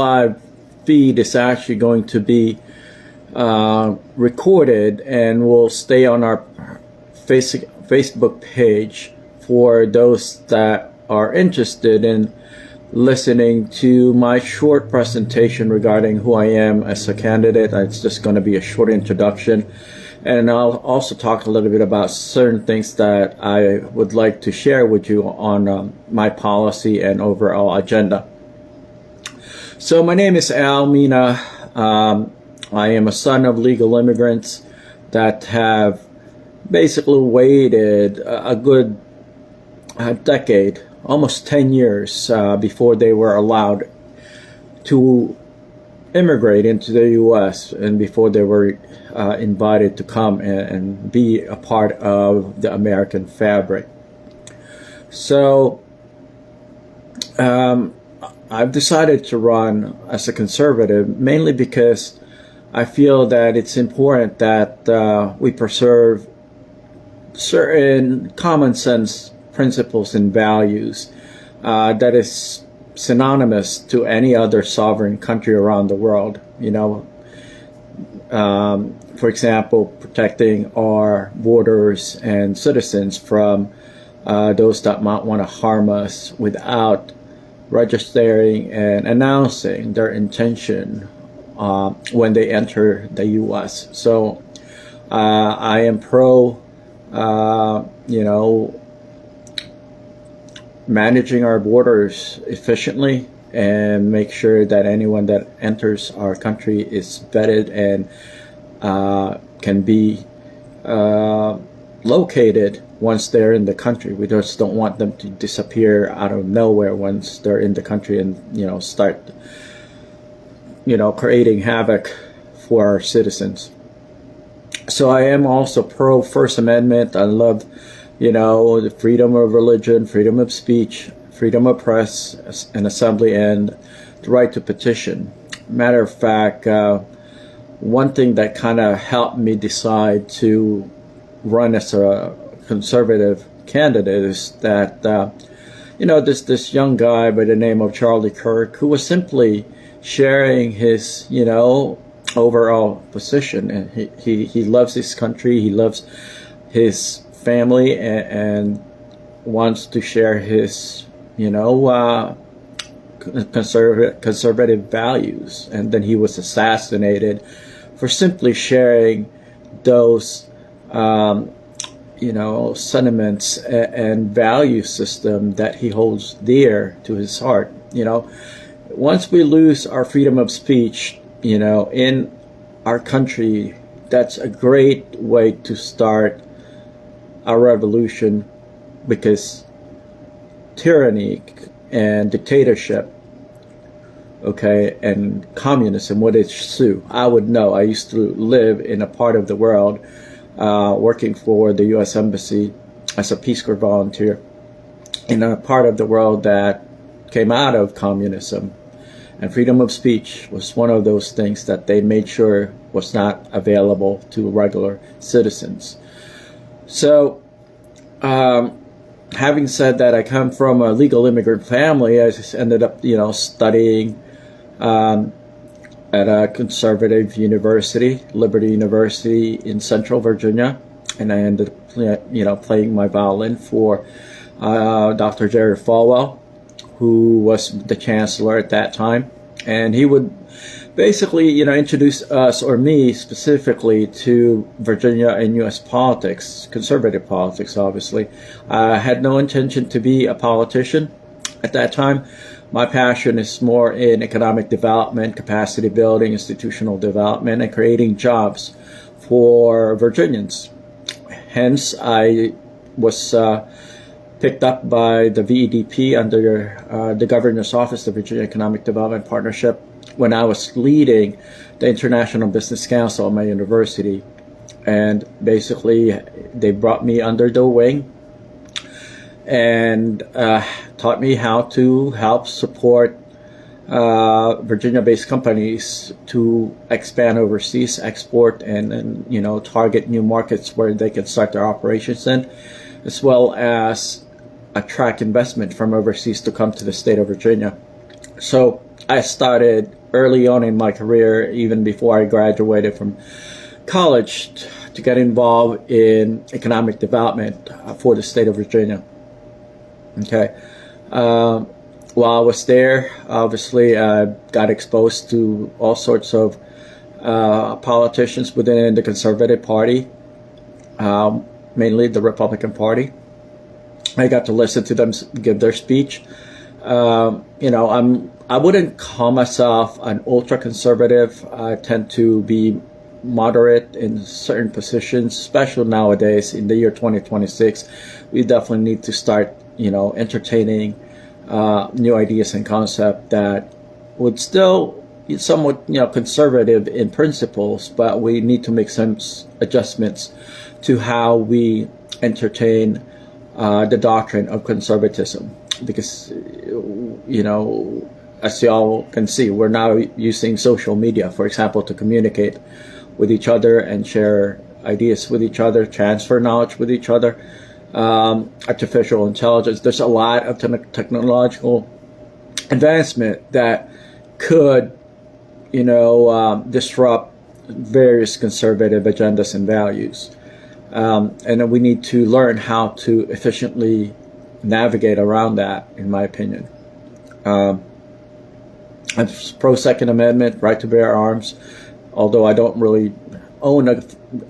live feed is actually going to be recorded and will stay on our Facebook page for those that are interested in listening to my short presentation regarding who I am as a candidate. It's just going to be a short introduction, and I'll also talk a little bit about certain things that I would like to share with you on my policy and overall agenda. So my name is Mina. I am a son of legal immigrants that have basically waited a good decade, almost 10 years before they were allowed to immigrate into the U.S. and before they were invited to come and be a part of the American fabric. So I've decided to run as a conservative mainly because I feel that it's important that we preserve certain common sense principles and values that is synonymous to any other sovereign country around the world. You know, for example, protecting our borders and citizens from those that might want to harm us without registering and announcing their intention when they enter the U.S. So I am pro, managing our borders efficiently and make sure that anyone that enters our country is vetted and can be located once they're in the country. We just don't want them to disappear out of nowhere once they're in the country and start creating havoc for our citizens. So I am also pro First Amendment. I love the freedom of religion, freedom of speech, freedom of press and assembly, and the right to petition. Matter of fact, one thing that kind of helped me decide to run as a conservative candidate is that this young guy by the name of Charlie Kirk, who was simply sharing his overall position, and he loves his country, he loves his family, and wants to share his conservative values. And then he was assassinated for simply sharing those sentiments and value system that he holds dear to his heart. Once we lose our freedom of speech in our country, that's a great way to start a revolution, because tyranny and dictatorship, and communism, what is Sue? I would know. I used to live in a part of the world working for the U.S. Embassy as a Peace Corps volunteer in a part of the world that came out of communism. And freedom of speech was one of those things that they made sure was not available to regular citizens. So, having said that, I come from a legal immigrant family. I just ended up, studying at a conservative university, Liberty University in Central Virginia, and I ended up, playing my violin for Dr. Jerry Falwell, who was the chancellor at that time, and he would basically, introduce us, or me specifically, to Virginia and U.S. politics, conservative politics, obviously. I had no intention to be a politician at that time. My passion is more in economic development, capacity building, institutional development, and creating jobs for Virginians. Hence, I was picked up by the VEDP under the Governor's Office, the Virginia Economic Development Partnership, when I was leading the International Business Council at my university. And basically, they brought me under their wing and taught me how to help support Virginia-based companies to expand overseas, export, and target new markets where they can start their operations in, as well as attract investment from overseas to come to the state of Virginia. So I started early on in my career, even before I graduated from college, to get involved in economic development for the state of Virginia. Okay. While I was there, obviously, I got exposed to all sorts of politicians within the Conservative Party, mainly the Republican Party. I got to listen to them give their speech. I wouldn't call myself an ultra conservative. I tend to be moderate in certain positions, especially nowadays in the year 2026. We definitely need to start, entertaining new ideas and concepts that would still be somewhat, conservative in principles, but we need to make some adjustments to how we entertain the doctrine of conservatism, because as you all can see, we're now using social media, for example, to communicate with each other and share ideas with each other, transfer knowledge with each other. Artificial intelligence, there's a lot of technological advancement that could disrupt various conservative agendas and values. And then we need to learn how to efficiently navigate around that, in my opinion. I'm pro Second Amendment, right to bear arms, although I don't really own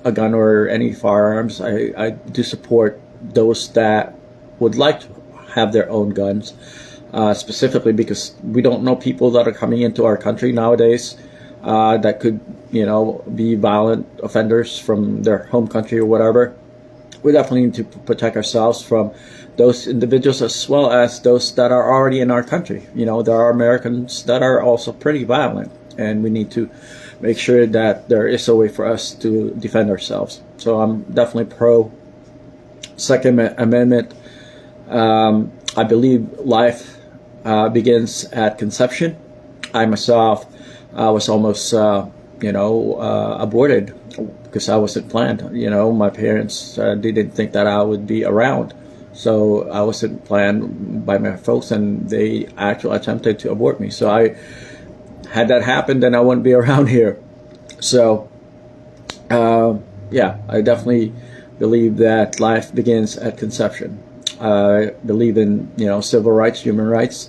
a gun or any firearms. I do support those that would like to have their own guns, specifically because we don't know people that are coming into our country nowadays that could be violent offenders from their home country or whatever. We definitely need to protect ourselves from those individuals as well as those that are already in our country. There are Americans that are also pretty violent, and we need to make sure that there is a way for us to defend ourselves. So I'm definitely pro Second Amendment. I believe life begins at conception. I myself was almost aborted because I wasn't planned. My parents didn't think that I would be around, so I wasn't planned by my folks, and they actually attempted to abort me. So had that happened, then I wouldn't be around here. So I definitely believe that life begins at conception. I believe in civil rights, human rights.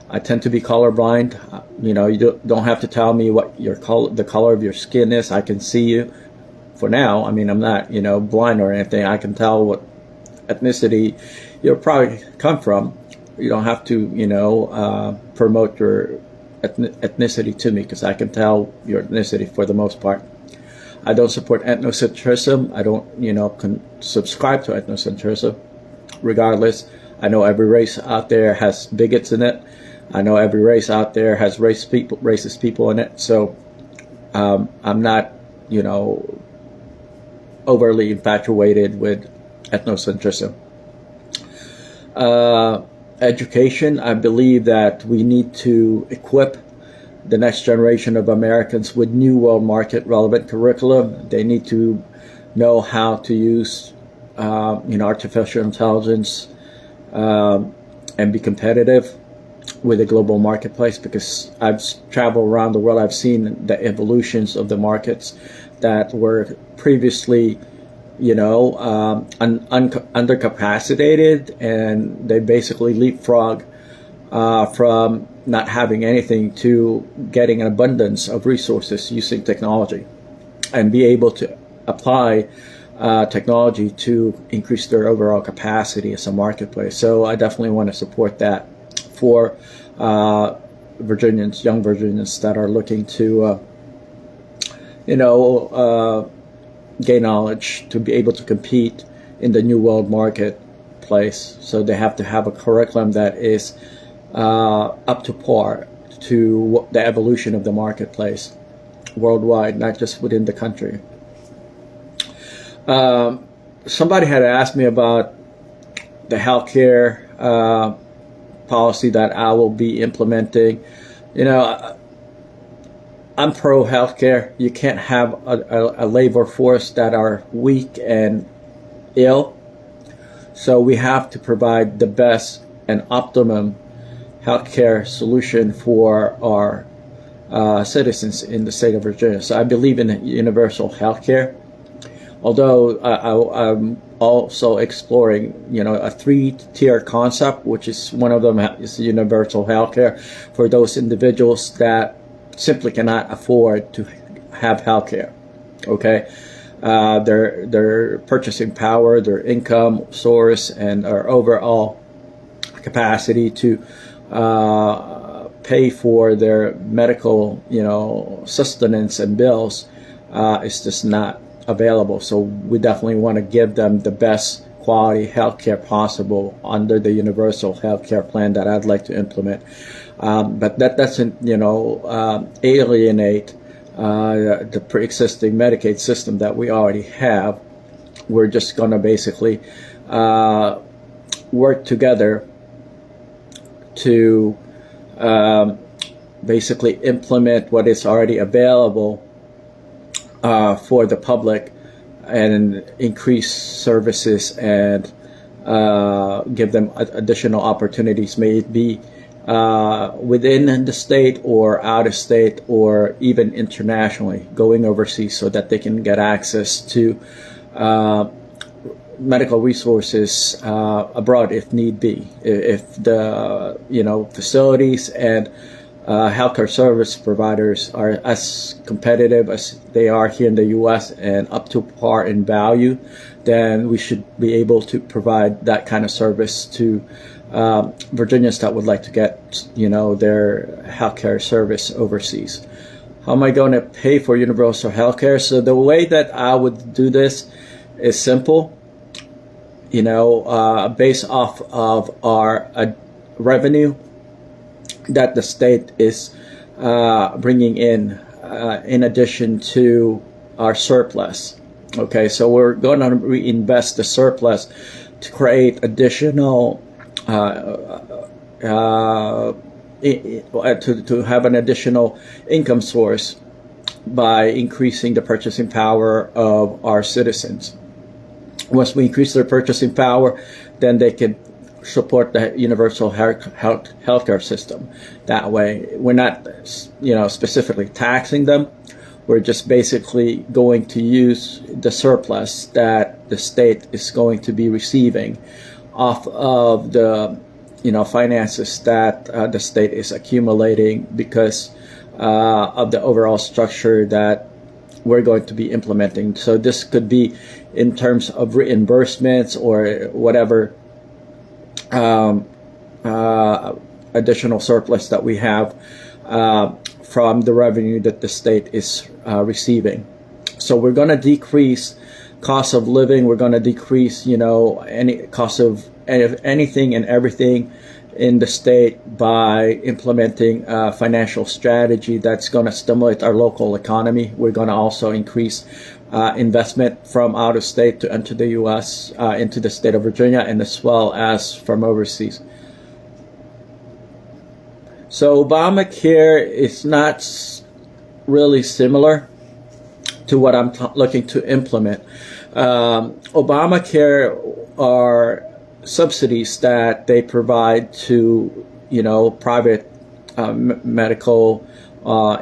I tend to be colorblind. You don't have to tell me what the color of your skin is. I can see you. For now, I'm not blind or anything. I can tell what ethnicity you'll probably come from. You don't have to promote your ethnicity to me, because I can tell your ethnicity for the most part. I don't support ethnocentrism. I don't subscribe to ethnocentrism. Regardless, I know every race out there has bigots in it. I know every race out there has racist people in it. So I'm not overly infatuated with ethnocentrism. Education, I believe that we need to equip the next generation of Americans with new world market relevant curriculum. They need to know how to use artificial intelligence and be competitive with the global marketplace, because I've traveled around the world. I've seen the evolutions of the markets that were previously undercapacitated, and they basically leapfrog from not having anything to getting an abundance of resources using technology, and be able to apply technology to increase their overall capacity as a marketplace. So I definitely want to support that for Virginians, young Virginians that are looking to gain knowledge to be able to compete in the new world marketplace. So they have to have a curriculum that is up to par to the evolution of the marketplace worldwide, not just within the country. Somebody had asked me about the healthcare policy that I will be implementing. I'm pro healthcare. You can't have a labor force that are weak and ill. So we have to provide the best and optimum healthcare solution for our citizens in the state of Virginia. So I believe in universal healthcare, although I'm also exploring, a 3-tier concept, which is one of them is universal healthcare for those individuals that simply cannot afford to have healthcare. Okay, their purchasing power, their income source, and our overall capacity to pay for their medical, sustenance and bills is just not available. So we definitely want to give them the best quality healthcare possible under the universal healthcare plan that I'd like to implement. But that doesn't, alienate the pre-existing Medicaid system that we already have. We're just going to basically work together to basically implement what is already available for the public and increase services and give them additional opportunities, may it be within the state or out of state or even internationally, going overseas, so that they can get access to medical resources abroad if need be. If the facilities and healthcare service providers are as competitive as they are here in the U.S. and up to par in value, then we should be able to provide that kind of service to Virginians that would like to get, their healthcare service overseas. How am I going to pay for universal healthcare? So the way that I would do this is simple. Based off of our revenue that the state is bringing in addition to our surplus. Okay, so we're going to reinvest the surplus to create additional to have an additional income source by increasing the purchasing power of our citizens. Once we increase their purchasing power, then they can support the universal healthcare system. That way, we're not, specifically taxing them. We're just basically going to use the surplus that the state is going to be receiving off of the, finances that the state is accumulating because of the overall structure that we're going to be implementing. So this could be in terms of reimbursements or whatever additional surplus that we have from the revenue that the state is receiving. So we're going to decrease cost of living. We're going to decrease, any cost of anything and everything in the state by implementing a financial strategy that's going to stimulate our local economy. We're going to also increase investment from out of state to enter the U.S., into the state of Virginia, and as well as from overseas. So Obamacare is not really similar to what I'm looking to implement. Obamacare are subsidies that they provide to, private medical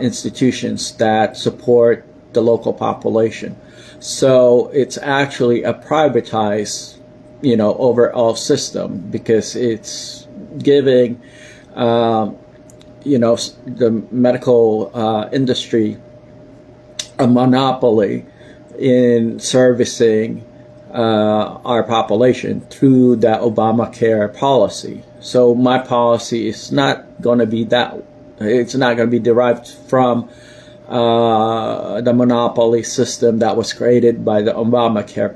institutions that support the local population. So it's actually a privatized, overall system, because it's giving, the medical industry a monopoly in servicing our population through that Obamacare policy. So my policy is not going to be that. It's not going to be derived from the monopoly system that was created by the Obamacare,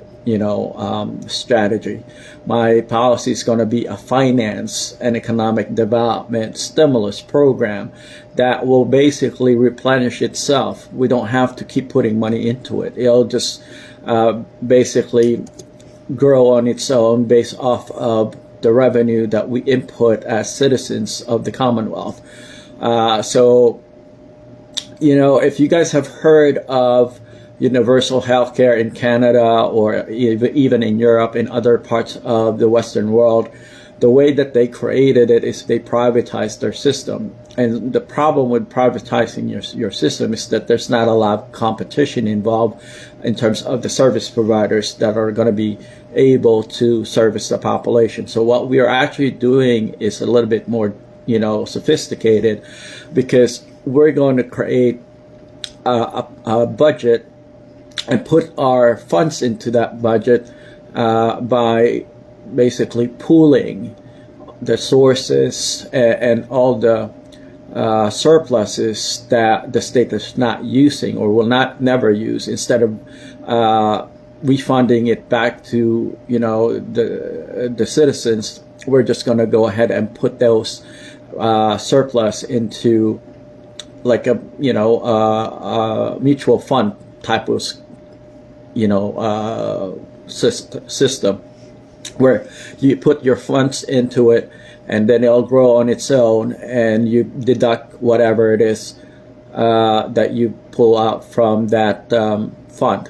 strategy. My policy is going to be a finance and economic development stimulus program that will basically replenish itself. We don't have to keep putting money into it. It'll just basically grow on its own based off of the revenue that we input as citizens of the Commonwealth. So, if you guys have heard of universal healthcare in Canada or even in Europe, in other parts of the Western world, the way that they created it is they privatized their system. And the problem with privatizing your system is that there's not a lot of competition involved in terms of the service providers that are going to be able to service the population. So what we are actually doing is a little bit more, sophisticated, because we're going to create a budget and put our funds into that budget by basically pooling the sources and all the surpluses that the state is not using or will never use, instead of refunding it back to the citizens. We're just going to go ahead and put those surplus into like a mutual fund type of system, where you put your funds into it and then it'll grow on its own, and you deduct whatever it is that you pull out from that fund.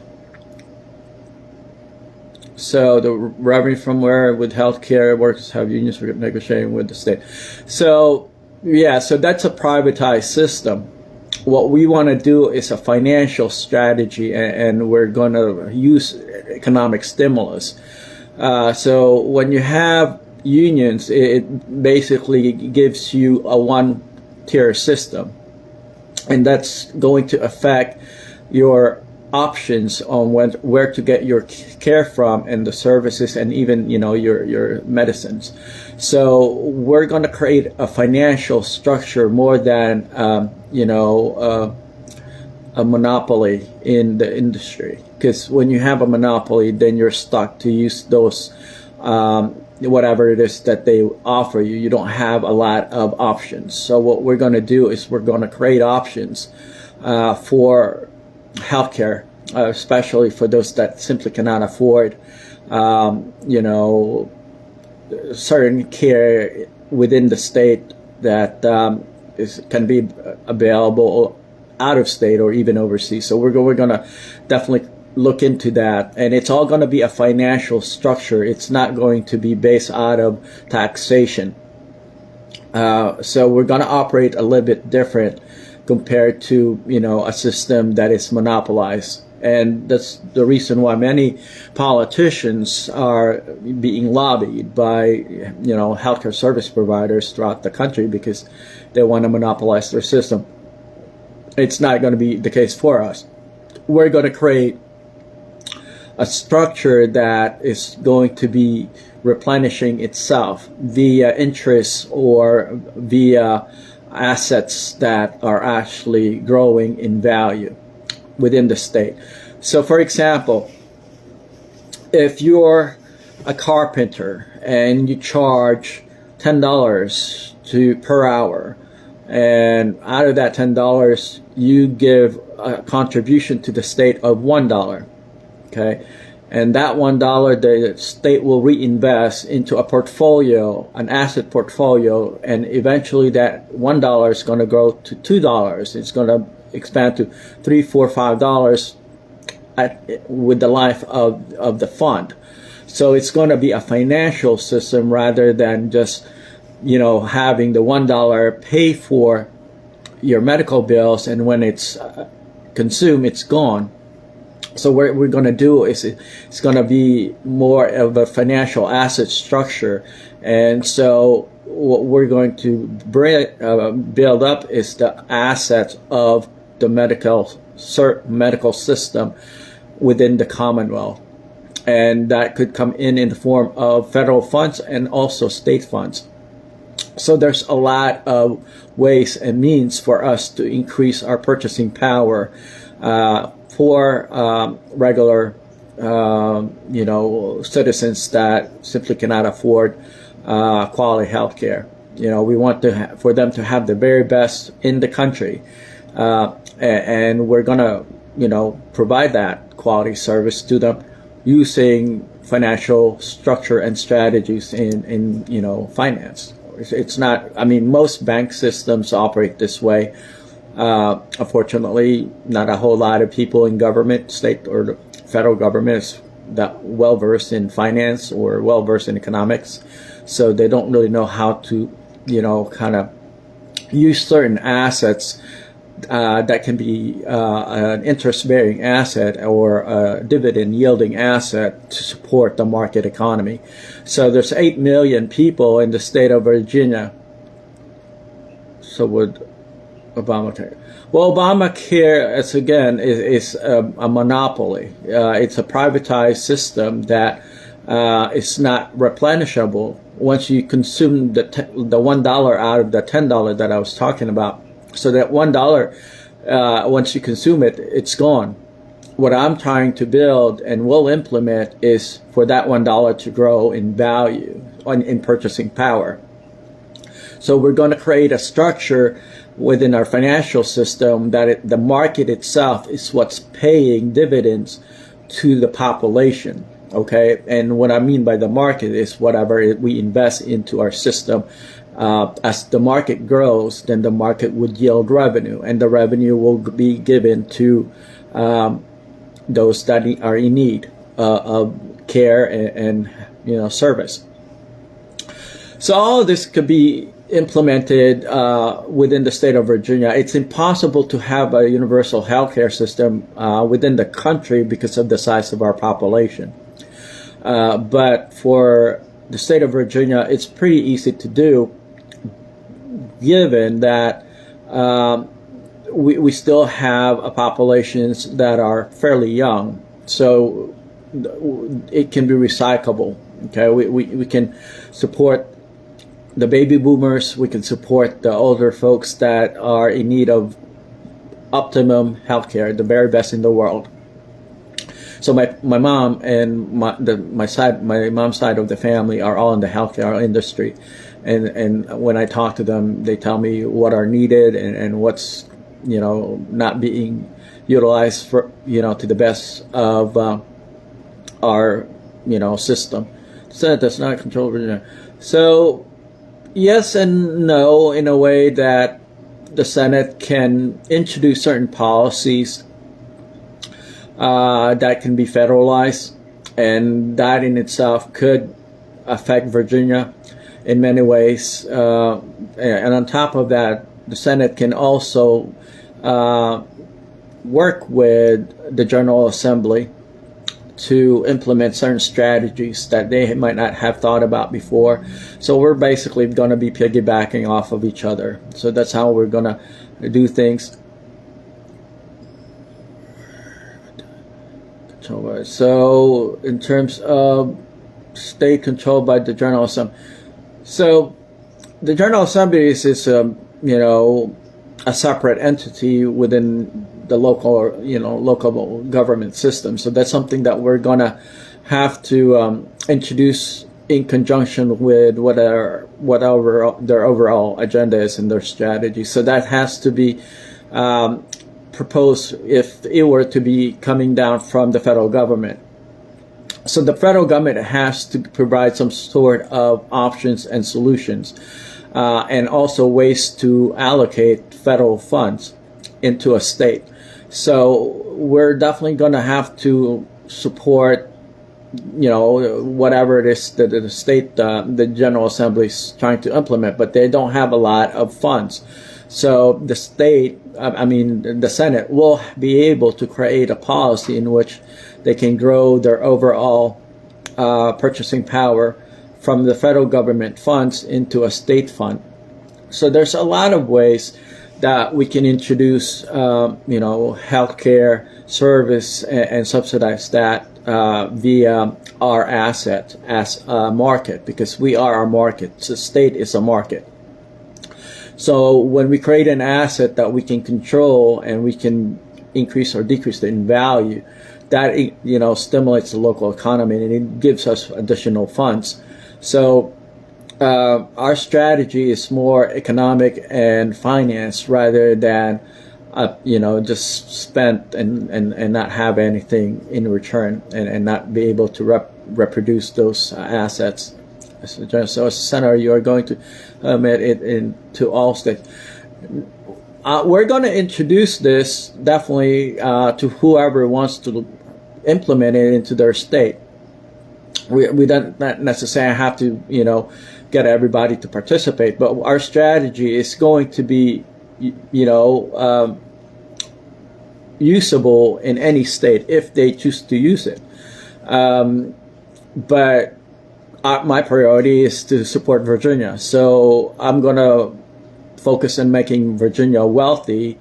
So the revenue from where with healthcare workers have unions negotiating with the state. So yeah, so that's a privatized system. What we want to do is a financial strategy, and we're going to use economic stimulus. So when you have unions, it basically gives you a one-tier system, and that's going to affect your options on where to get your care from and the services, and even your medicines. So we're going to create a financial structure more than a monopoly in the industry, because when you have a monopoly, then you're stuck to use those whatever it is that they offer you. You don't have a lot of options. So what we're going to do is we're going to create options for healthcare, especially for those that simply cannot afford certain care within the state that can be available out of state or even overseas. So we're going to definitely look into that, and it's all going to be a financial structure. It's not going to be based out of taxation. So we're going to operate a little bit different compared to a system that is monopolized. And that's the reason why many politicians are being lobbied by healthcare service providers throughout the country, because they want to monopolize their system. It's not going to be the case for us. We're going to create a structure that is going to be replenishing itself via interest or via assets that are actually growing in value within the state. So for example, if you're a carpenter and you charge $10 per hour, and out of that $10 you give a contribution to the state of $1, okay, and that $1 the state will reinvest into a portfolio, an asset portfolio, and eventually that $1 is going to grow to $2. It's going to expand to $3, $4, $5 with the life of the fund. So it's going to be a financial system rather than just having the $1 pay for your medical bills, and when it's consumed, it's gone. So what we're going to do is it's going to be more of a financial asset structure. And so what we're going to build up is the assets of the medical system within the Commonwealth. And that could come in the form of federal funds and also state funds. So there's a lot of ways and means for us to increase our purchasing power for regular, citizens that simply cannot afford quality health care. We want for them to have the very best in the country, and we're gonna, provide that quality service to them using financial structure and strategies in finance. It's not. I mean, most bank systems operate this way. Unfortunately, not a whole lot of people in government, state or the federal government, is that well versed in finance or well versed in economics. so they don't really know how to, kind of use certain assets that can be an interest-bearing asset or a dividend-yielding asset to support the market economy. So there's 8 million people in the state of Virginia. So would Obamacare? Well, Obamacare, is a monopoly. It's a privatized system that is not replenishable once you consume the $1 out of the $10 that I was talking about. So that $1, once you consume it, it's gone. What I'm trying to build and will implement is for that $1 to grow in value, in purchasing power. So we're going to create a structure within our financial system that the market itself is what's paying dividends to the population. Okay, and what I mean by the market is whatever we invest into our system. As the market grows, then the market would yield revenue, and the revenue will be given to those that are in need of care and service. So all of this could be implemented within the state of Virginia. It's impossible to have a universal healthcare system within the country because of the size of our population. But for the state of Virginia, it's pretty easy to do, given that we still have populations that are fairly young, so it can be recyclable. Okay, we can support the baby boomers, we can support the older folks that are in need of optimum healthcare, the very best in the world. So my mom and my mom's side of the family are all in the healthcare industry, and when I talk to them, they tell me what are needed and what's not being utilized for to the best of our system. The Senate does not control Virginia. So yes and no, in a way that the Senate can introduce certain policies that can be federalized, and that in itself could affect Virginia in many ways. And on top of that, the Senate can also work with the General Assembly to implement certain strategies that they might not have thought about before. So we're basically going to be piggybacking off of each other. So that's how we're going to do things. So in terms of state controlled by the General Assembly, so the General Assembly is a separate entity within the local local government system. So that's something that we're gonna have to introduce in conjunction with whatever their overall agenda is and their strategy. So that has to be proposed if it were to be coming down from the federal government. So the federal government has to provide some sort of options and solutions, and also ways to allocate federal funds into a state. So we're definitely going to have to support, whatever it is that the state, the General Assembly is trying to implement, but they don't have a lot of funds. So the the Senate will be able to create a policy in which they can grow their overall purchasing power from the federal government funds into a state fund. So there's a lot of ways that we can introduce, healthcare service and subsidize that via our asset as a market, because we are our market. The state is a market. So when we create an asset that we can control and we can increase or decrease it in value, that stimulates the local economy and it gives us additional funds. So our strategy is more economic and finance rather than just spend and not have anything in return and not be able to reproduce those assets. So as a senator, you are going to admit it into all states. We're going to introduce this definitely to whoever wants to implement it into their state. We don't necessarily have to, get everybody to participate. But our strategy is going to be, usable in any state if they choose to use it. But my priority is to support Virginia. So I'm going to focus on making Virginia wealthy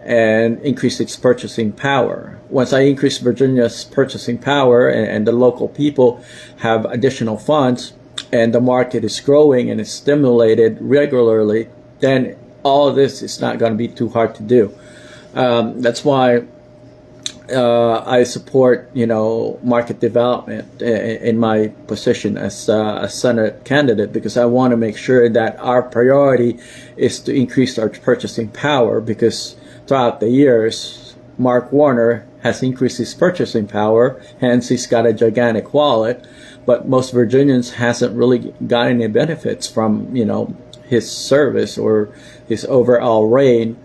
and increase its purchasing power. Once I increase Virginia's purchasing power and the local people have additional funds and the market is growing and it's stimulated regularly, then all of this is not going to be too hard to do. That's why I support, market development in my position as a Senate candidate, because I want to make sure that our priority is to increase our purchasing power, because throughout the years, Mark Warner has increased his purchasing power, hence he's got a gigantic wallet, but most Virginians hasn't really got any benefits from, his service or his overall reign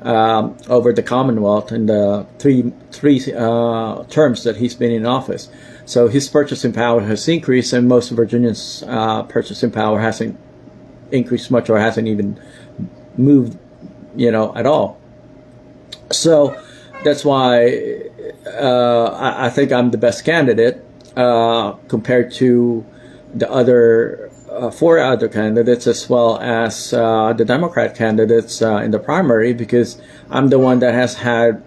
over the Commonwealth in the three terms that he's been in office. So his purchasing power has increased, and most Virginians' purchasing power hasn't increased much or hasn't even moved, at all. So that's why I think I'm the best candidate compared to the other four other candidates, as well as the Democrat candidates in the primary, because I'm the one that has had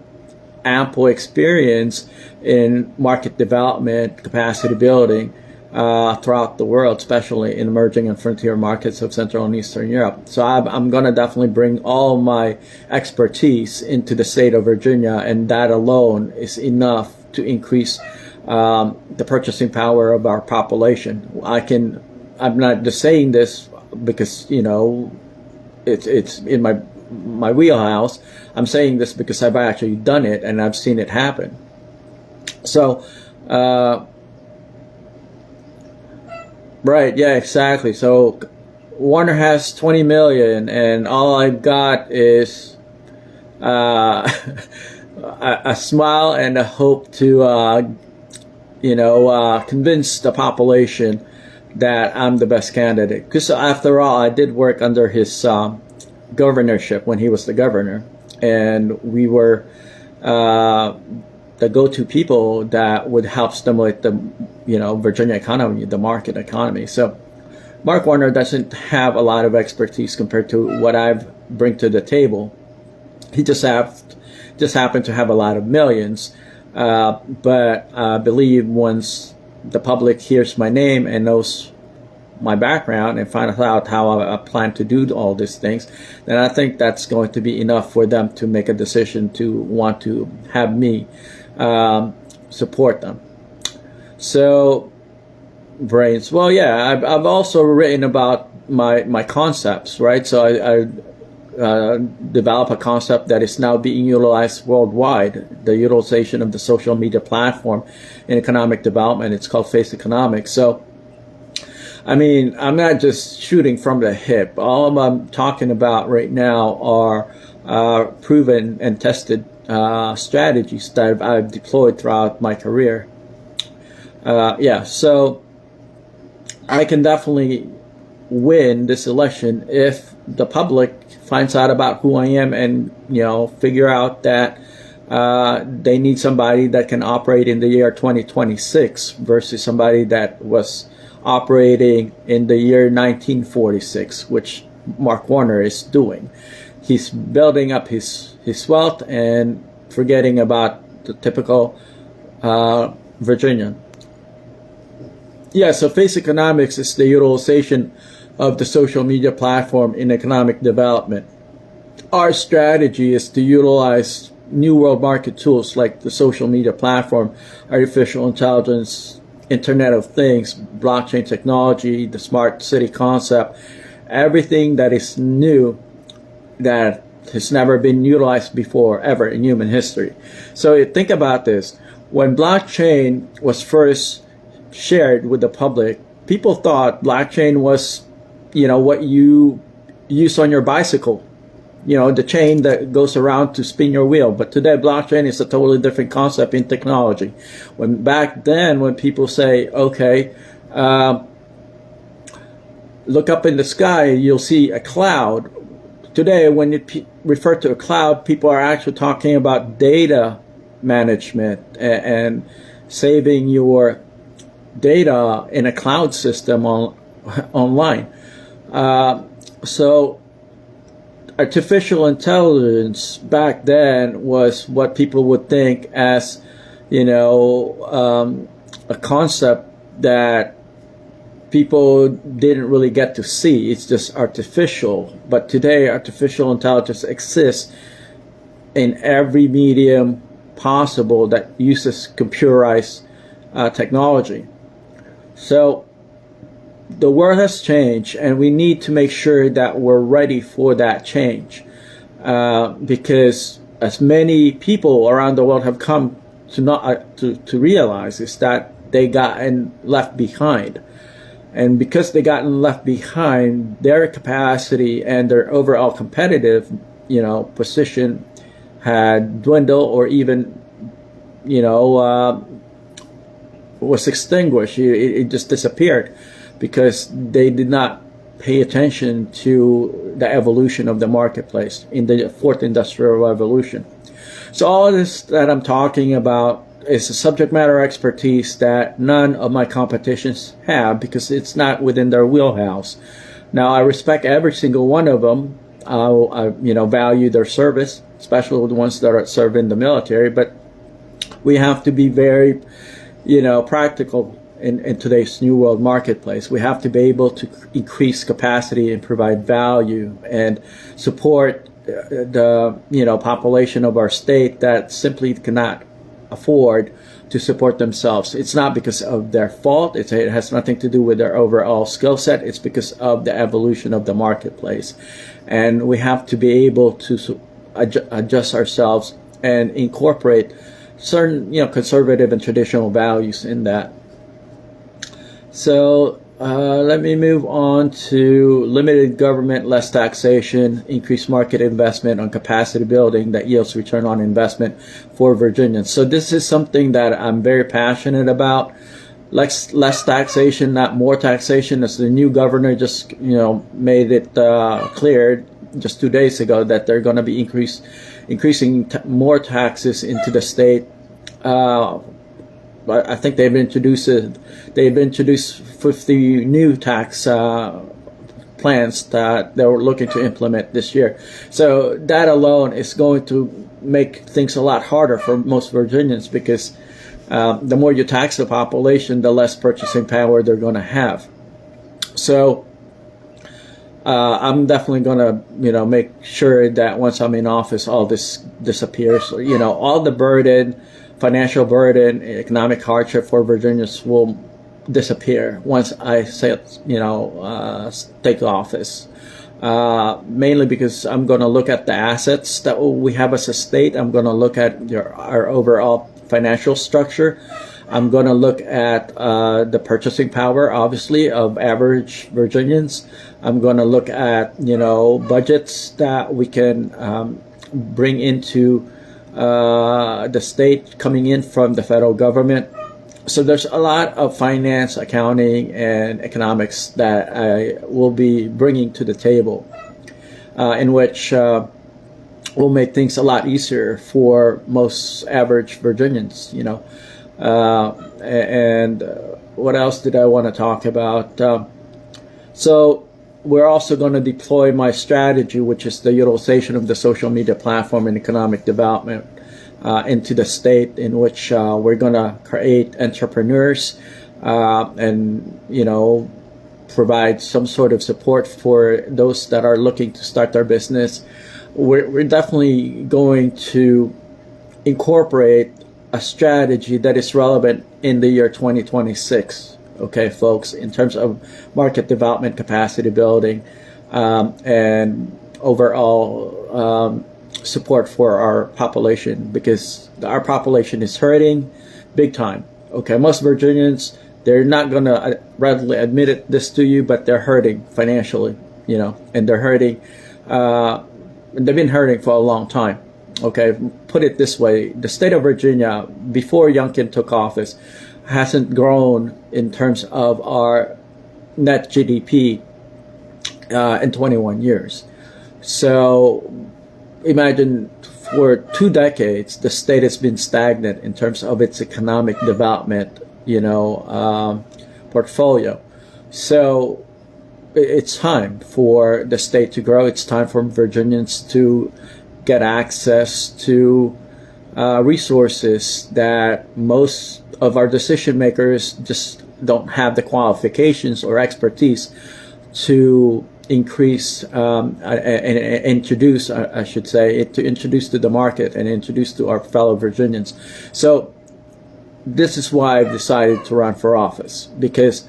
ample experience in market development, capacity building throughout the world, especially in emerging and frontier markets of Central and Eastern Europe. So I'm going to definitely bring all my expertise into the state of Virginia, and that alone is enough to increase the purchasing power of our population. I'm not just saying this because, it's in my wheelhouse. I'm saying this because I've actually done it and I've seen it happen. So, right, yeah, exactly. So Warner has 20 million and all I've got is a smile and a hope to, convince the population that I'm the best candidate. Because after all, I did work under his governorship when he was the governor, and we were the go-to people that would help stimulate the Virginia economy, the market economy. So Mark Warner doesn't have a lot of expertise compared to what I bring to the table. He just happened to have a lot of millions, but I believe once the public hears my name and knows my background and finds out how I plan to do all these things, then I think that's going to be enough for them to make a decision to want to have me support them. So, brains. Well, yeah, I've also written about my concepts, right? So I develop a concept that is now being utilized worldwide, the utilization of the social media platform in economic development. It's called Face Economics. So, I mean, I'm not just shooting from the hip. All I'm talking about right now are proven and tested strategies that I've deployed throughout my career. So I can definitely win this election if the public finds out about who I am and, figure out that they need somebody that can operate in the year 2026 versus somebody that was operating in the year 1946, which Mark Warner is doing. He's building up his wealth and forgetting about the typical Virginian. Yeah, so Face Economics is the utilization of the social media platform in economic development. Our strategy is to utilize new world market tools like the social media platform, artificial intelligence, Internet of Things, blockchain technology, the smart city concept, everything that is new that has never been utilized before ever in human history. So think about this. When blockchain was first shared with the public, people thought blockchain was, what you use on your bicycle, the chain that goes around to spin your wheel. But today, blockchain is a totally different concept in technology. When back then, when people say, okay, look up in the sky, you'll see a cloud. Today, when you refer to a cloud, people are actually talking about data management and saving your data in a cloud system online. So artificial intelligence back then was what people would think as, a concept that people didn't really get to see. It's just artificial. But today, artificial intelligence exists in every medium possible that uses computerized technology. So the world has changed, and we need to make sure that we're ready for that change, because as many people around the world have come to realize is that they gotten left behind. And because they gotten left behind, their capacity and their overall competitive, position had dwindled, or even, was extinguished. It just disappeared because they did not pay attention to the evolution of the marketplace in the fourth industrial revolution. So all of this that I'm talking about is a subject matter expertise that none of my competitions have, because it's not within their wheelhouse. Now, I respect every single one of them. I value their service, especially the ones that are serving the military. But we have to be very, practical in today's new world marketplace. We have to be able to increase capacity and provide value and support the population of our state that simply cannot afford to support themselves. It's not because of their fault. It has nothing to do with their overall skill set. It's because of the evolution of the marketplace. And we have to be able to adjust ourselves and incorporate certain conservative and traditional values in that. So let me move on to limited government, less taxation, increased market investment on capacity building that yields return on investment for Virginians. So this is something that I'm very passionate about. Less taxation, not more taxation, as the new governor just made it clear just 2 days ago that they're going to be increasing more taxes into the state. I think they've introduced 50 new tax plans that they were looking to implement this year. So that alone is going to make things a lot harder for most Virginians, because the more you tax the population, the less purchasing power they're going to have. So I'm definitely going to make sure that once I'm in office, all this disappears. All the burden, financial burden, economic hardship for Virginians will disappear once I take office. Mainly because I'm going to look at the assets that we have as a state. I'm going to look at our overall financial structure. I'm going to look at the purchasing power, obviously, of average Virginians. I'm going to look at budgets that we can bring into the state coming in from the federal government. So there's a lot of finance, accounting, and economics that I will be bringing to the table, in which will make things a lot easier for most average Virginians. And what else did I want to talk about? So we're also going to deploy my strategy, which is the utilization of the social media platform and economic development into the state, in which we're going to create entrepreneurs and provide some sort of support for those that are looking to start their business. We're definitely going to incorporate a strategy that is relevant in the year 2026. Okay, folks, in terms of market development, capacity building, and overall support for our population, because our population is hurting big time. Okay, most Virginians, they're not going to readily admit this to you, but they're hurting financially, and they're hurting. They've been hurting for a long time. Okay, put it this way: the state of Virginia, before Youngkin took office, hasn't grown in terms of our net GDP in 21 years. So imagine for 2 decades, the state has been stagnant in terms of its economic development, portfolio. So it's time for the state to grow. It's time for Virginians to get access to resources that most of our decision makers just don't have the qualifications or expertise to increase and introduce, I should say, to introduce to the market and introduce to our fellow Virginians. So this is why I've decided to run for office, because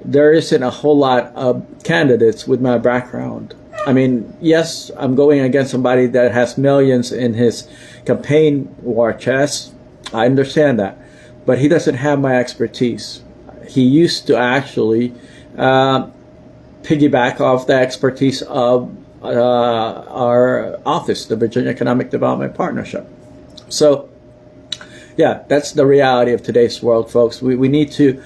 there isn't a whole lot of candidates with my background. I mean, yes, I'm going against somebody that has millions in his campaign war chest. I understand that. But he doesn't have my expertise. He used to actually piggyback off the expertise of our office, the Virginia Economic Development Partnership. So, yeah, that's the reality of today's world, folks. We need to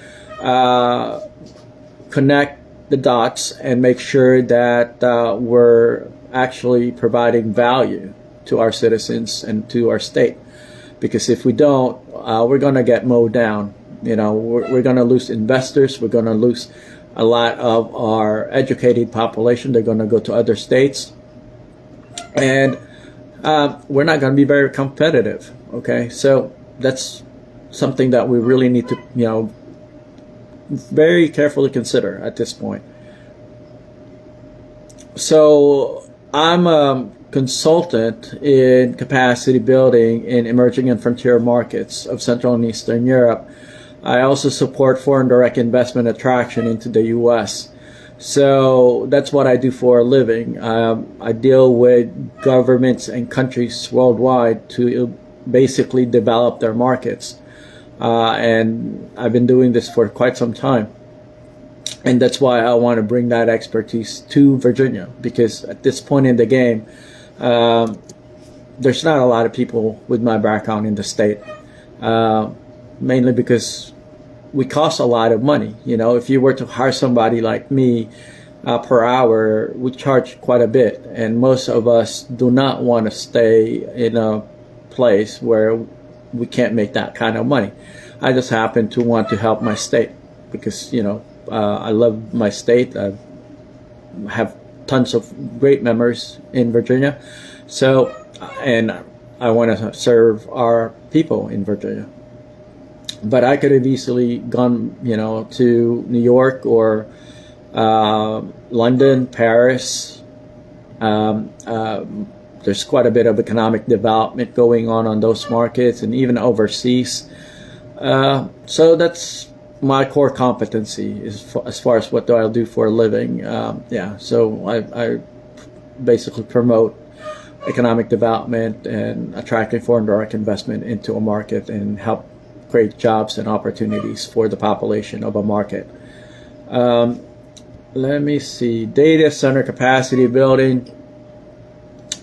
connect the dots and make sure that we're actually providing value to our citizens and to our state. Because if we don't, we're going to get mowed down. We're going to lose investors. We're going to lose a lot of our educated population. They're going to go to other states. And we're not going to be very competitive. Okay, so that's something that we really need to, very carefully consider at this point. So I'm a consultant in capacity building in emerging and frontier markets of Central and Eastern Europe. I also support foreign direct investment attraction into the U.S. So that's what I do for a living. I deal with governments and countries worldwide to basically develop their markets. And I've been doing this for quite some time. And that's why I want to bring that expertise to Virginia, because at this point in the game, there's not a lot of people with my background in the state, mainly because we cost a lot of money. If you were to hire somebody like me per hour, we charge quite a bit. And most of us do not want to stay in a place where we can't make that kind of money. I just happen to want to help my state because, I love my state. I have tons of great memories in Virginia. So, and I want to serve our people in Virginia. But I could have easily gone, to New York or London, Paris. There's quite a bit of economic development going on those markets and even overseas. So that's my core competency as far as what I'll do for a living. So I basically promote economic development and attracting foreign direct investment into a market and help create jobs and opportunities for the population of a market. Let me see. Data center capacity building.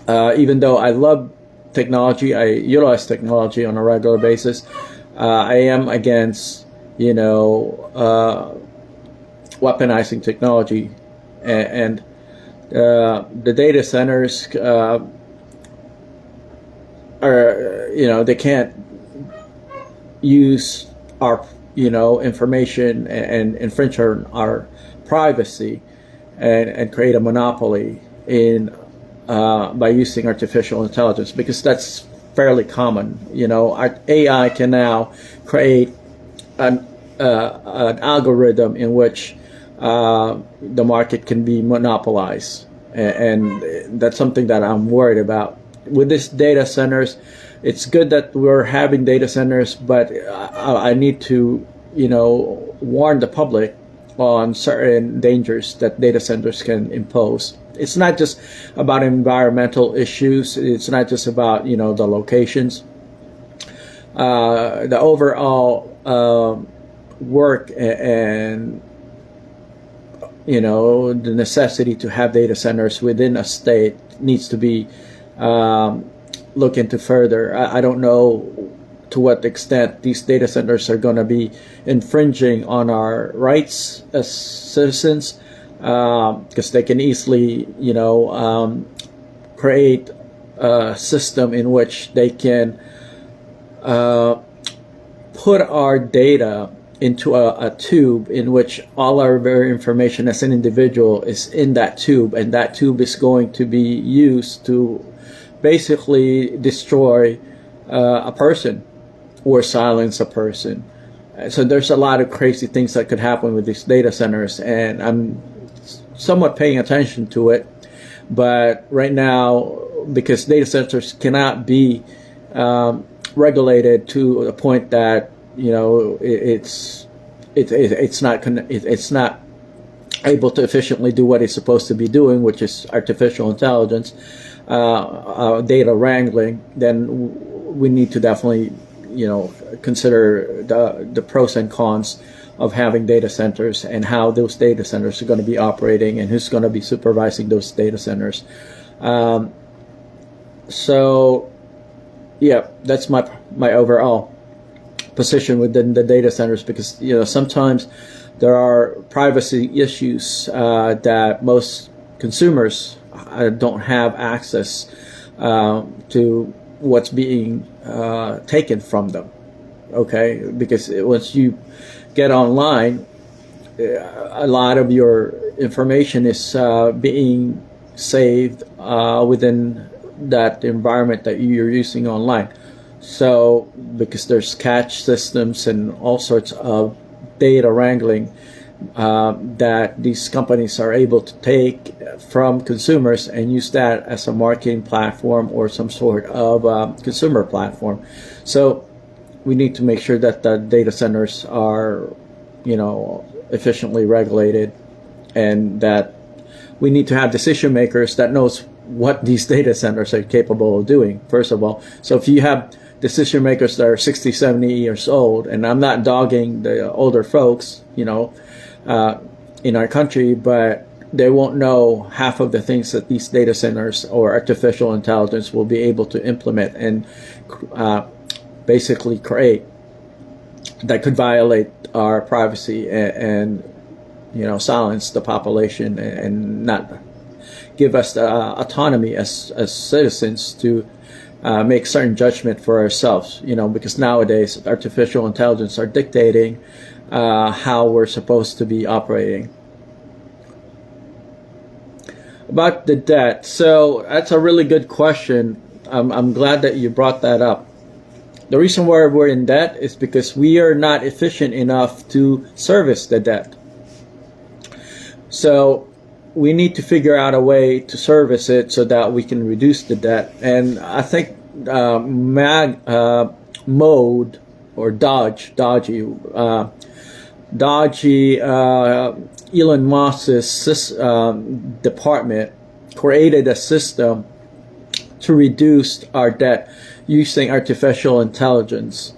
Even though I love technology, I utilize technology on a regular basis. I am against, weaponizing technology, and the data centers are, they can't use our, information and infringe on our privacy and create a monopoly in by using artificial intelligence, because that's fairly common. Our AI can now create an algorithm in which the market can be monopolized, and that's something that I'm worried about. With these data centers, it's good that we're having data centers, but I need to, warn the public on certain dangers that data centers can impose. It's not just about environmental issues. It's not just about, the locations. The overall work and, the necessity to have data centers within a state needs to be looked into further. I don't know to what extent these data centers are going to be infringing on our rights as citizens. because they can easily, create a system in which they can put our data into a tube in which all our very information as an individual is in that tube, and that tube is going to be used to basically destroy a person or silence a person. So there's a lot of crazy things that could happen with these data centers, and I'm somewhat paying attention to it. But right now, because data centers cannot be regulated to the point that it's not able to efficiently do what it's supposed to be doing, which is artificial intelligence, data wrangling, then we need to definitely consider the pros and cons of having data centers and how those data centers are going to be operating and who's going to be supervising those data centers. So yeah, that's my overall position within the data centers, because sometimes there are privacy issues that most consumers don't have access to what's being taken from them. Okay, because once you get online, a lot of your information is being saved within that environment that you're using online. So because there's cache systems and all sorts of data wrangling that these companies are able to take from consumers and use that as a marketing platform or some sort of consumer platform. So we need to make sure that the data centers are, efficiently regulated, and that we need to have decision makers that knows what these data centers are capable of doing, first of all. So if you have decision makers that are 60, 70 years old, and I'm not dogging the older folks, in our country, but they won't know half of the things that these data centers or artificial intelligence will be able to implement and basically create, that could violate our privacy and silence the population and not give us the autonomy as citizens to make certain judgment for ourselves, because nowadays artificial intelligence are dictating how we're supposed to be operating. About the debt, so that's a really good question. I'm glad that you brought that up. The reason why we're in debt is because we are not efficient enough to service the debt. So we need to figure out a way to service it so that we can reduce the debt. And I think mode or dodgy Elon Musk's department created a system to reduce our debt using artificial intelligence,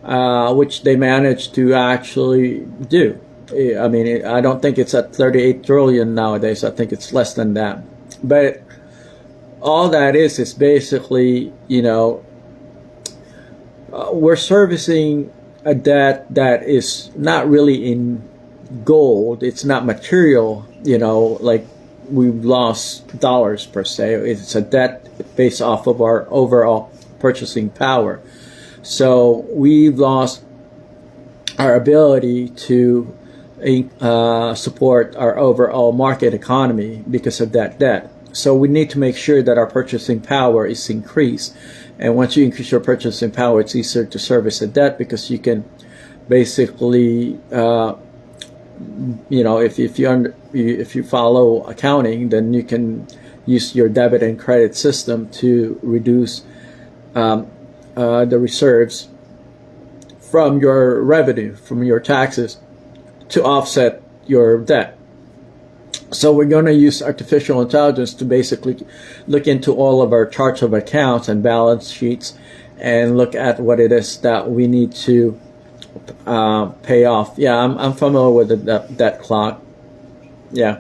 which they managed to actually do. I mean, I don't think it's at 38 trillion nowadays. I think it's less than that. But all that is basically, we're servicing a debt that is not really in gold. It's not material, like we've lost dollars per se. It's a debt based off of our overall purchasing power. So we've lost our ability to support our overall market economy because of that debt. So we need to make sure that our purchasing power is increased. And once you increase your purchasing power, it's easier to service a debt, because you can basically, if you follow accounting, then you can use your debit and credit system to reduce the reserves from your revenue, from your taxes, to offset your debt. So we're going to use artificial intelligence to basically look into all of our charts of accounts and balance sheets and look at what it is that we need to pay off. Yeah, I'm familiar with the debt clock. Yeah.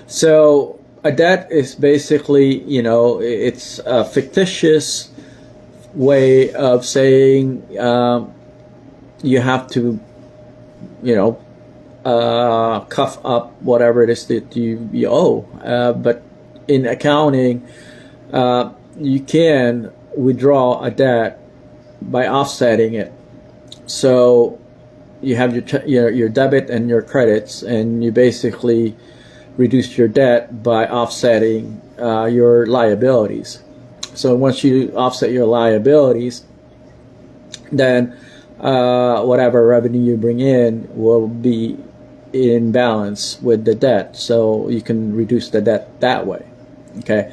So a debt is basically, it's a fictitious way of saying you have to, cough up whatever it is that you owe. But in accounting, you can withdraw a debt by offsetting it. So you have your debit and your credits, and you basically reduce your debt by offsetting your liabilities. So once you offset your liabilities, then whatever revenue you bring in will be in balance with the debt, so you can reduce the debt that way. Okay,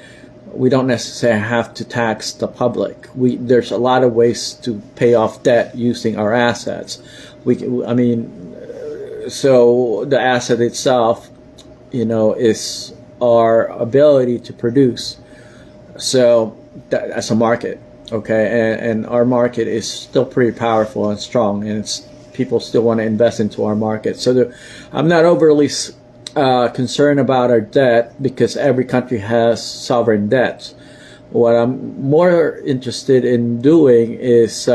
we don't necessarily have to tax the public. There's a lot of ways to pay off debt using our assets. So the asset itself, is our ability to produce. So as a market, okay, and our market is still pretty powerful and strong, and people still want to invest into our market. So I'm not overly concerned about our debt, because every country has sovereign debts. What I'm more interested in doing is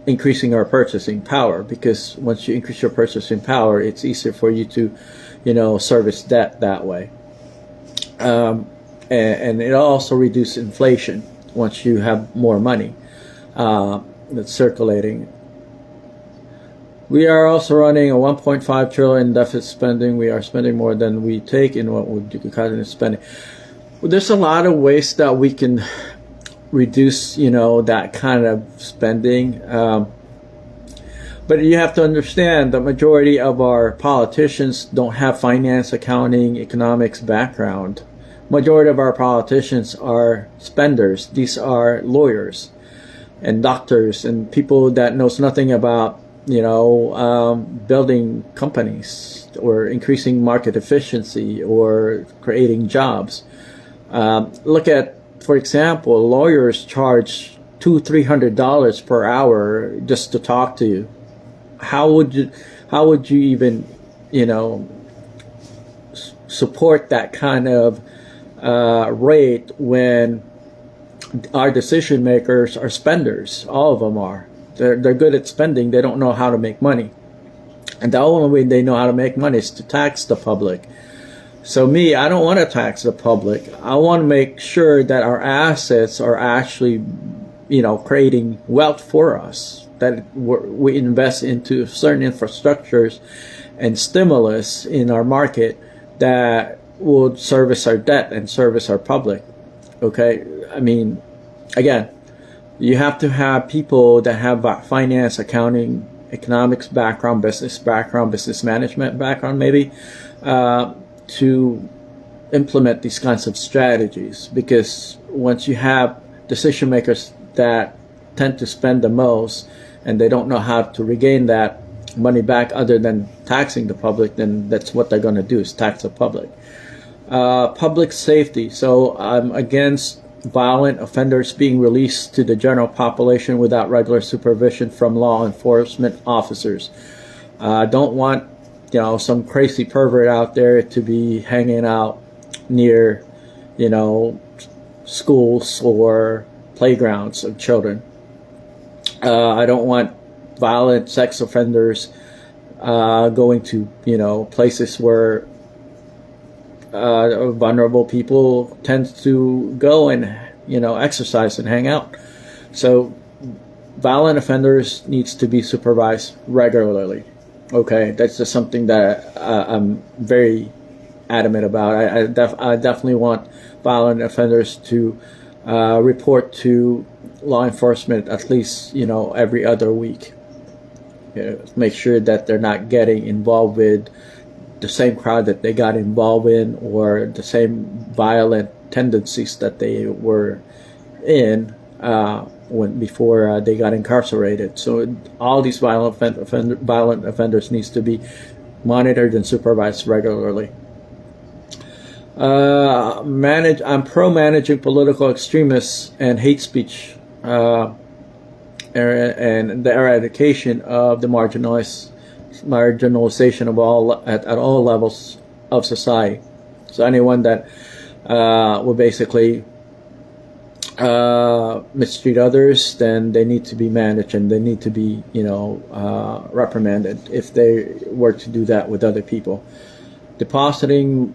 increasing our purchasing power, because once you increase your purchasing power, it's easier for you to, service debt that way. And it also reduces inflation once you have more money that's circulating. We are also running a 1.5 trillion deficit spending. We are spending more than we take in what would you call spending. Well, there's a lot of ways that we can reduce, that kind of spending. But you have to understand the majority of our politicians don't have finance, accounting, economics background. Majority of our politicians are spenders. These are lawyers and doctors and people that knows nothing about, building companies or increasing market efficiency or creating jobs. Look at, for example, lawyers charge $200-300 per hour just to talk to you. How would you even, support that kind of rate when our decision makers are spenders? All of them are. They're good at spending. They don't know how to make money, and the only way they know how to make money is to tax the public. So I don't want to tax the public. I want to make sure that our assets are actually, creating wealth for us, that we invest into certain infrastructures and stimulus in our market that will service our debt and service our public. Okay, again, you have to have people that have finance, accounting, economics background, business management background, maybe, to implement these kinds of strategies. Because once you have decision makers that tend to spend the most and they don't know how to regain that money back other than taxing the public, then that's what they're going to do, is tax the public. Public safety. So I'm against violent offenders being released to the general population without regular supervision from law enforcement officers. I don't want, some crazy pervert out there to be hanging out near, schools or playgrounds of children. I don't want violent sex offenders going to, places where vulnerable people tend to go and, exercise and hang out. So violent offenders needs to be supervised regularly. Okay, that's just something that I'm very adamant about. I definitely want violent offenders to report to law enforcement at least, every other week. Make sure that they're not getting involved with the same crowd that they got involved in, or the same violent tendencies that they were in before they got incarcerated. So all these violent offenders needs to be monitored and supervised regularly. I'm pro managing political extremists and hate speech, and the eradication of the marginalization of at all levels of society. So anyone that will basically mistreat others, then they need to be managed and they need to be, reprimanded if they were to do that with other people. Depositing,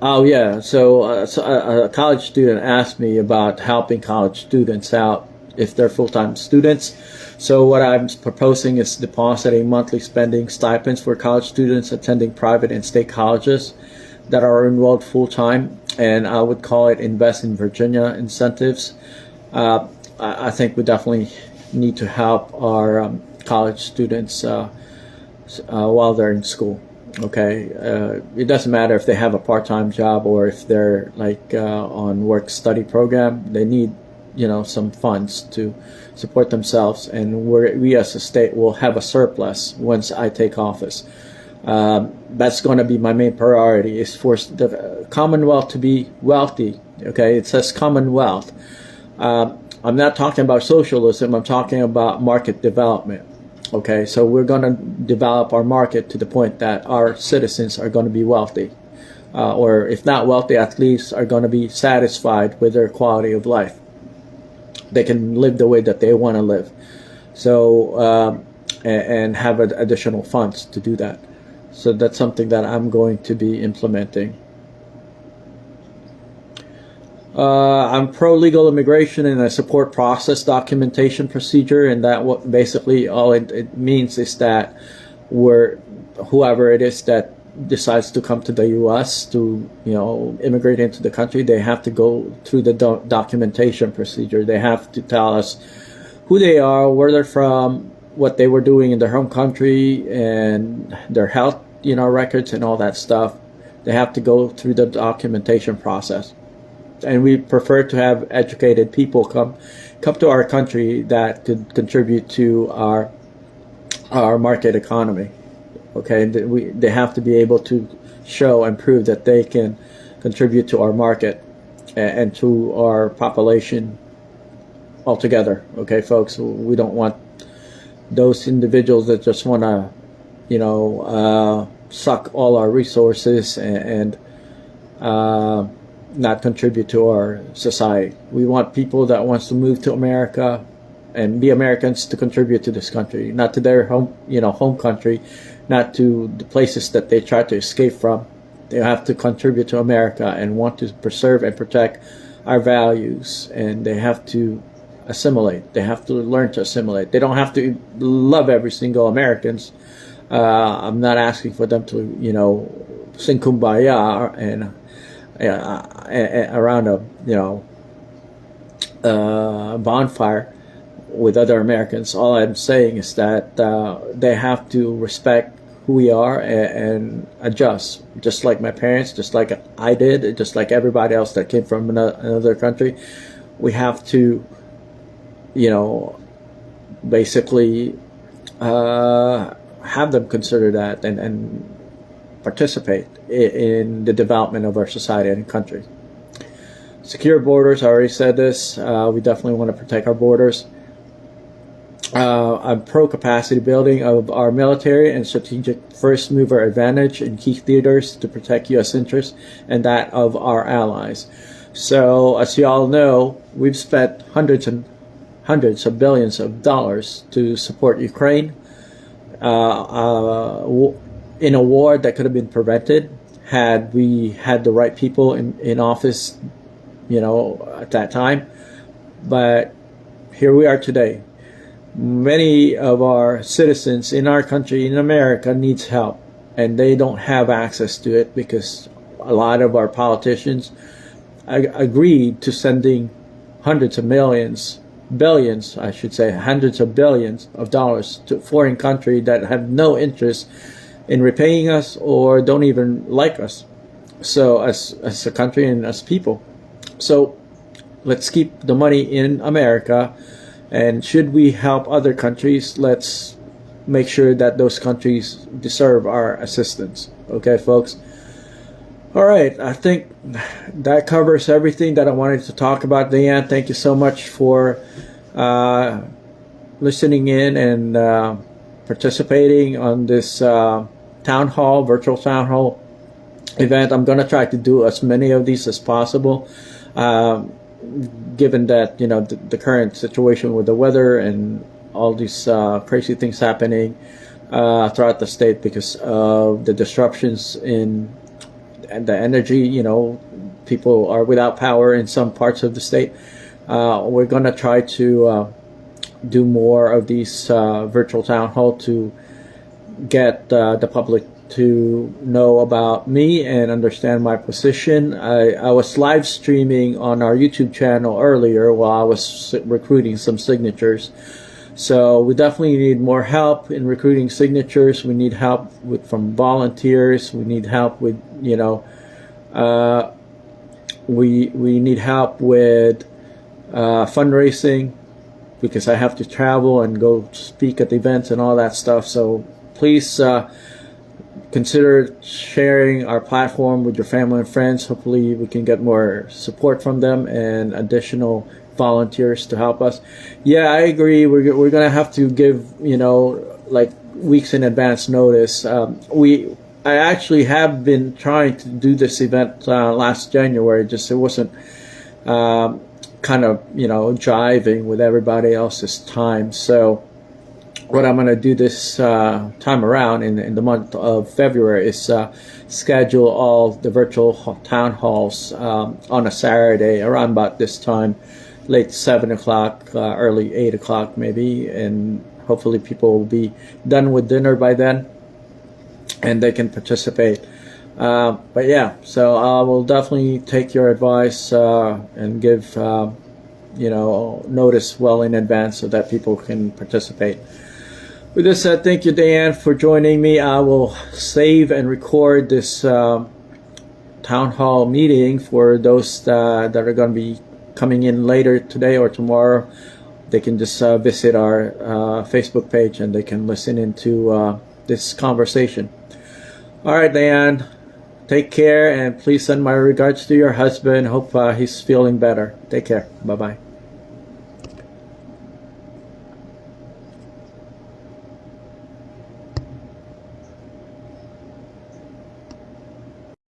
oh yeah, so a college student asked me about helping college students out if they're full-time students. So what I'm proposing is depositing monthly spending stipends for college students attending private and state colleges that are enrolled full-time, and I would call it Invest in Virginia incentives. I think we definitely need to help our college students while they're in school. Okay, it doesn't matter if they have a part-time job or if they're like on work-study program. They need, some funds to support themselves, and we as a state will have a surplus once I take office. That's going to be my main priority, is for the Commonwealth to be wealthy. Okay, it says Commonwealth. I'm not talking about socialism. I'm talking about market development. Okay, so we're going to develop our market to the point that our citizens are going to be wealthy, or if not wealthy, at least are going to be satisfied with their quality of life. They can live the way that they want to live. So, and have additional funds to do that. So that's something that I'm going to be implementing. I'm pro-legal immigration, and I support process documentation procedure, and that what basically all it means is that whoever it is that decides to come to the U.S. to immigrate into the country, they have to go through the documentation procedure. They have to tell us who they are, where they're from, what they were doing in their home country, and their health records and all that stuff. They have to go through the documentation process. And we prefer to have educated people come to our country that could contribute to our market economy. Okay, they have to be able to show and prove that they can contribute to our market and to our population altogether. Okay, folks, we don't want those individuals that just want to, suck all our resources and not contribute to our society. We want people that wants to move to America and be Americans to contribute to this country, not to their home country, not to the places that they try to escape from. They have to contribute to America and want to preserve and protect our values, and they have to assimilate. They have to learn to assimilate. They don't have to love every single Americans. I'm not asking for them to, sing Kumbaya and around a bonfire with other Americans. All I'm saying is that they have to respect who we are and adjust, just like my parents, just like I did, just like everybody else that came from another country. We have to, basically have them consider that and participate in the development of our society and country. Secure borders, I already said this. We definitely want to protect our borders. I'm pro-capacity building of our military and strategic first mover advantage in key theaters to protect U.S. interests and that of our allies. So, as you all know, we've spent hundreds of billions of dollars to support Ukraine in a war that could have been prevented had we had the right people in office, at that time. But here we are today. Many of our citizens in our country, in America, needs help, and they don't have access to it because a lot of our politicians agreed to sending hundreds of millions, billions, I should say, hundreds of billions of dollars to foreign countries that have no interest in repaying us or don't even like us. So as a country and as people. So let's keep the money in America. And should we help other countries, let's make sure that those countries deserve our assistance. Okay, folks? All right, I think that covers everything that I wanted to talk about. Diane, thank you so much for listening in and participating on this virtual town hall event. I'm going to try to do as many of these as possible. given that the current situation with the weather and all these crazy things happening throughout the state because of the disruptions in the energy. People are without power in some parts of the state. We're going to try to do more of these virtual town hall to get the public to know about me and understand my position. I was live streaming on our YouTube channel earlier while I was recruiting some signatures. So we definitely need more help in recruiting signatures. We need help from volunteers. We need help with, we need help with fundraising, because I have to travel and go speak at events and all that stuff. So please consider sharing our platform with your family and friends. Hopefully we can get more support from them and additional volunteers to help us. Yeah, I agree. We're gonna have to give like weeks in advance notice. I actually have been trying to do this event last January, just it wasn't kind of jiving with everybody else's time. So what I'm going to do this time around in the month of February is schedule all the virtual town halls on a Saturday around about this time, late 7 o'clock, early 8 o'clock maybe, and hopefully people will be done with dinner by then and they can participate. But yeah, so I will definitely take your advice and give notice well in advance so that people can participate. With this said, thank you, Diane, for joining me. I will save and record this town hall meeting for those that are going to be coming in later today or tomorrow. They can just visit our Facebook page and they can listen into this conversation. All right, Diane, take care, and please send my regards to your husband. Hope he's feeling better. Take care. Bye-bye.